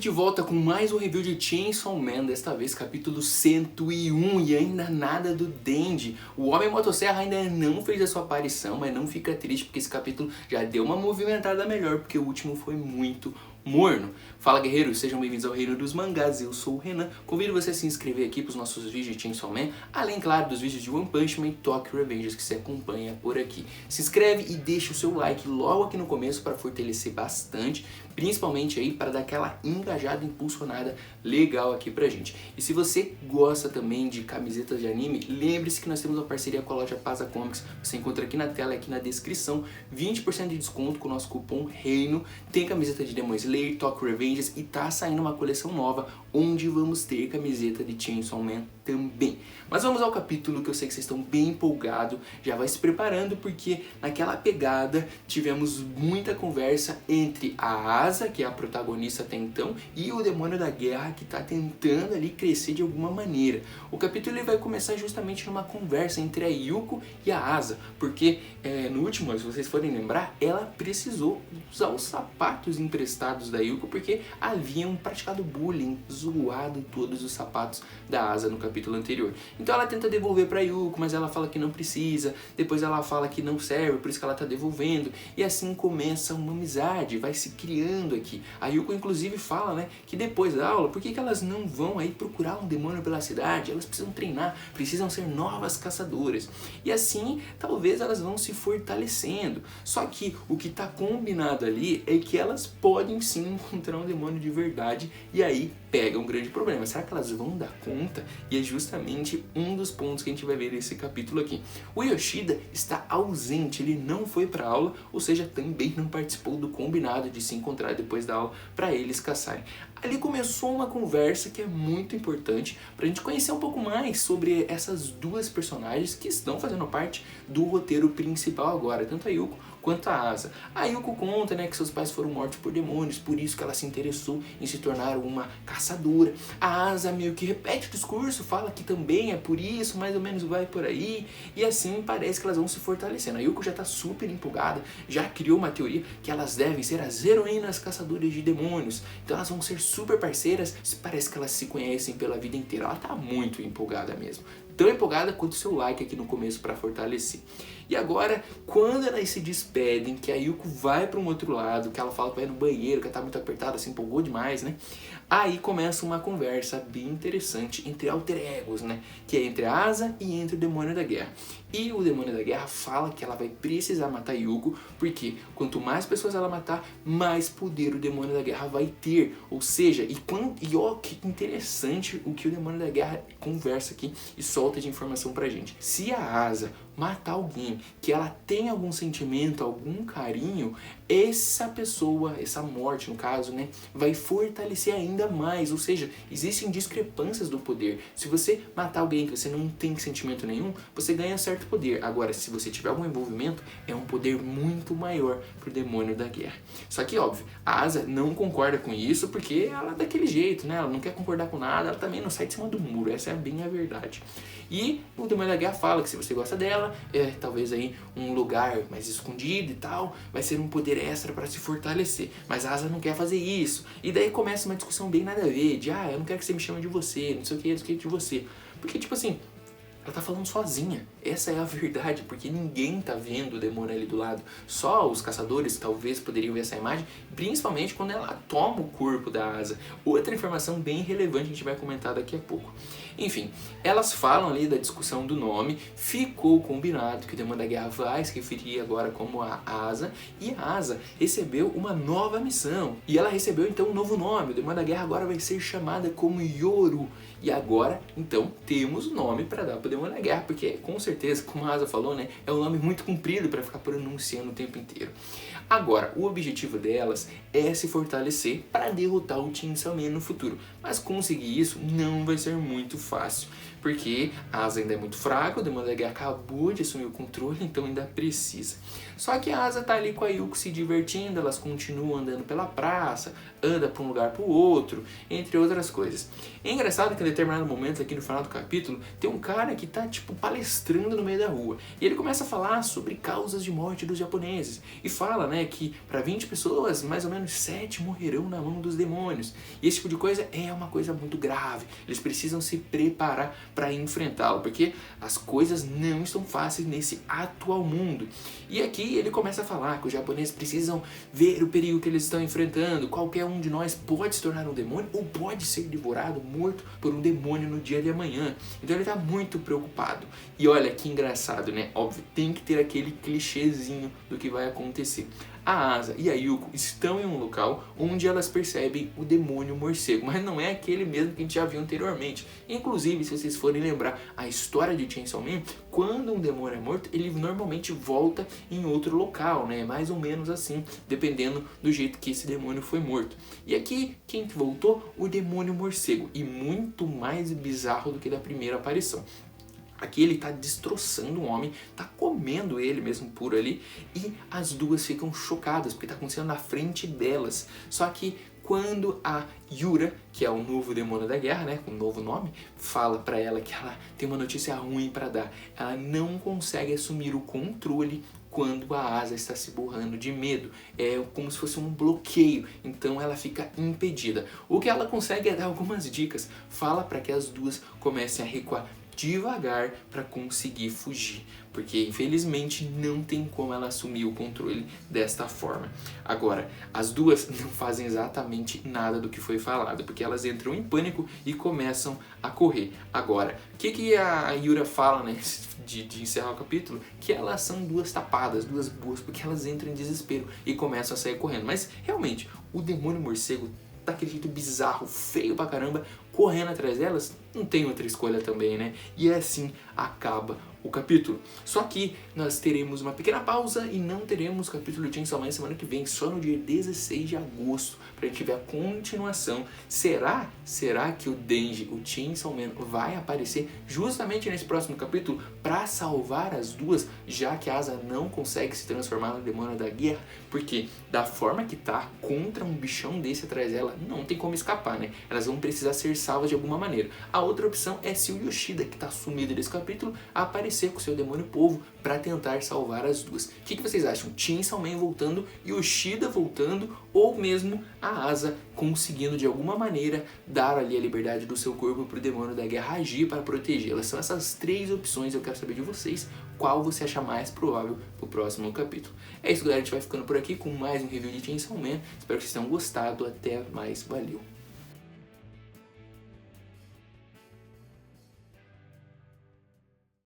de volta com mais um review de Chainsaw Man, desta vez capítulo 101 e ainda nada do Denji. O Homem Motosserra ainda não fez a sua aparição, mas não fica triste porque esse capítulo já deu uma movimentada melhor, porque o último foi muito morno. Fala guerreiros, sejam bem-vindos ao Reino dos Mangás, eu sou o Renan. Convido você a se inscrever aqui para os nossos vídeos de Chainsaw Man, além, claro, dos vídeos de One Punch Man e Tokyo Revengers que você acompanha por aqui. Se inscreve e deixa o seu like logo aqui no começo para fortalecer bastante, principalmente aí para dar aquela engajada, impulsionada legal aqui pra gente. E se você gosta também de camisetas de anime, lembre-se que nós temos uma parceria com a loja Paza Comics, você encontra aqui na tela, aqui na descrição, 20% de desconto com o nosso cupom REINO, tem camiseta de Demon Slayer, Tokyo Revengers e tá saindo uma coleção nova, onde vamos ter camiseta de Chainsaw Man também. Mas vamos ao capítulo que eu sei que vocês estão bem empolgados, já vai se preparando porque naquela pegada tivemos muita conversa entre a Asa, que é a protagonista até então, e o Demônio da Guerra que está tentando ali crescer de alguma maneira. O capítulo ele vai começar justamente numa conversa entre a Yuko e a Asa, porque no último, se vocês forem lembrar, ela precisou usar os sapatos emprestados da Yuko porque haviam praticado bullying, zoado todos os sapatos da Asa no capítulo anterior. Então ela tenta devolver pra Yuko, mas ela fala que não precisa, depois ela fala que não serve, por isso que ela tá devolvendo, e assim começa uma amizade, vai se criando aqui. A Yuko inclusive fala, né, que depois da aula, por que elas não vão aí procurar um demônio pela cidade? Elas precisam treinar, precisam ser novas caçadoras. E assim, talvez elas vão se fortalecendo. Só que o que tá combinado ali é que elas podem sim encontrar um demônio de verdade, e aí pega um grande problema. Será que elas vão dar conta? E é justamente um dos pontos que a gente vai ver nesse capítulo aqui. O Yoshida está ausente, ele não foi para aula, ou seja, também não participou do combinado de se encontrar depois da aula para eles caçarem. Ali começou uma conversa que é muito importante para a gente conhecer um pouco mais sobre essas duas personagens que estão fazendo parte do roteiro principal agora, tanto a Yuko quanto a Asa. A Yuko conta, né, que seus pais foram mortos por demônios, por isso que ela se interessou em se tornar uma caçadora. A Asa meio que repete o discurso, fala que também é por isso, mais ou menos vai por aí, e assim parece que elas vão se fortalecendo. A Yuko já está super empolgada, já criou uma teoria que elas devem ser as heroínas caçadoras de demônios, então elas vão ser super parceiras, parece que elas se conhecem pela vida inteira. Ela tá muito empolgada mesmo, tão empolgada quanto o seu like aqui no começo para fortalecer. E agora, quando elas se despedem, que a Yuko vai para um outro lado, que ela fala que vai no banheiro, que ela tá muito apertada, se empolgou demais, né? Aí começa uma conversa bem interessante entre alter egos, né? Que é entre a Asa e entre o Demônio da Guerra. E o Demônio da Guerra fala que ela vai precisar matar Yuko, porque quanto mais pessoas ela matar, mais poder o Demônio da Guerra vai ter. Ou seja, e ó, que interessante o que o Demônio da Guerra conversa aqui e solta de informação pra gente. Se a Asa matar alguém que ela tem algum sentimento, algum carinho, essa pessoa, essa morte no caso, né, vai fortalecer ainda mais. Ou seja, existem discrepâncias do poder. Se você matar alguém que você não tem sentimento nenhum, você ganha certo poder. Agora, se você tiver algum envolvimento, é um poder muito maior pro Demônio da Guerra. Só que, óbvio, a Asa não concorda com isso porque ela é daquele jeito, né? Ela não quer concordar com nada, ela também não sai de cima do muro, essa é bem a verdade. E o Demônio da Guerra fala que se você gosta dela, talvez aí um lugar mais escondido e tal, vai ser um poder extra para se fortalecer. Mas a Asa não quer fazer isso. E daí começa uma discussão bem nada a ver, de eu não quero que você me chame de você, não sei o que de você. Porque tipo assim, ela tá falando sozinha, essa é a verdade, porque ninguém tá vendo o demônio ali do lado. Só os caçadores talvez poderiam ver essa imagem, principalmente quando ela toma o corpo da Asa. Outra informação bem relevante a gente vai comentar daqui a pouco. Enfim, elas falam ali da discussão do nome, ficou combinado que o Demônio da Guerra vai se referir agora como a Asa, e a Asa recebeu uma nova missão, e ela recebeu então um novo nome. O Demônio da Guerra agora vai ser chamada como Yoru, e agora, então, temos nome para dar pro Demônio da Guerra, porque com certeza, como a Asa falou, né, é um nome muito comprido para ficar pronunciando o tempo inteiro. Agora, o objetivo delas é se fortalecer para derrotar o Chainsaw Man no futuro, mas conseguir isso não vai ser muito fácil, porque a Asa ainda é muito fraca, o Demônio da Guerra acabou de assumir o controle, então ainda precisa. Só que a Asa tá ali com a Yuko se divertindo, elas continuam andando pela praça, anda para um lugar para o outro, entre outras coisas. É engraçado que determinado momento aqui no final do capítulo, tem um cara que tá tipo palestrando no meio da rua. E ele começa a falar sobre causas de morte dos japoneses. E fala, né, que para 20 pessoas, mais ou menos 7 morrerão na mão dos demônios. E esse tipo de coisa é uma coisa muito grave. Eles precisam se preparar para enfrentá-lo, porque as coisas não estão fáceis nesse atual mundo. E aqui ele começa a falar que os japoneses precisam ver o perigo que eles estão enfrentando. Qualquer um de nós pode se tornar um demônio ou pode ser devorado, morto por um demônio no dia de amanhã. Então ele está muito preocupado. E olha que engraçado, né? Óbvio, tem que ter aquele clichêzinho do que vai acontecer. A Asa e a Yuko estão em um local onde elas percebem o demônio morcego, mas não é aquele mesmo que a gente já viu anteriormente. Inclusive, se vocês forem lembrar a história de Chainsaw Man, quando um demônio é morto, ele normalmente volta em outro local, né? Mais ou menos assim, dependendo do jeito que esse demônio foi morto. E aqui, quem voltou? O demônio morcego, e muito mais bizarro do que da primeira aparição. Aqui ele tá destroçando um homem, tá comendo ele mesmo por ali, e as duas ficam chocadas, porque tá acontecendo na frente delas. Só que quando a Yura, que é o novo demônio da guerra, né, com um novo nome, fala pra ela que ela tem uma notícia ruim pra dar, ela não consegue assumir o controle quando a Asa está se borrando de medo. É como se fosse um bloqueio, então ela fica impedida. O que ela consegue é dar algumas dicas, fala para que as duas comecem a recuar devagar para conseguir fugir, porque infelizmente não tem como ela assumir o controle desta forma. Agora, as duas não fazem exatamente nada do que foi falado, porque elas entram em pânico e começam a correr. Agora, o que a Yura fala, né, de encerrar o capítulo? Que elas são duas tapadas, duas boas, porque elas entram em desespero e começam a sair correndo. Mas realmente, o demônio morcego daquele jeito bizarro, feio pra caramba, correndo atrás delas, não tem outra escolha também, né? E assim acaba o capítulo. Só que nós teremos uma pequena pausa e não teremos capítulo de Chainsaw Man semana que vem, só no dia 16 de agosto, pra gente ver a continuação. Será que o Denji, o Chainsaw Man, vai aparecer justamente nesse próximo capítulo pra salvar as duas, já que a Asa não consegue se transformar no demônio da guerra? Porque da forma que tá, contra um bichão desse atrás dela, não tem como escapar, né? Elas vão precisar ser salvas de alguma maneira. A outra opção é se o Yoshida, que tá sumido nesse capítulo, aparecer com seu demônio povo para tentar salvar as duas. O que vocês acham? Chainsaw Man voltando, Yoshida voltando, ou mesmo a Asa conseguindo de alguma maneira dar ali a liberdade do seu corpo para o demônio da guerra agir para protegê-la? São essas três opções, eu quero saber de vocês qual você acha mais provável para o próximo capítulo. É isso, galera, a gente vai ficando por aqui com mais um review de Chainsaw Man. Espero que vocês tenham gostado, até mais, valeu!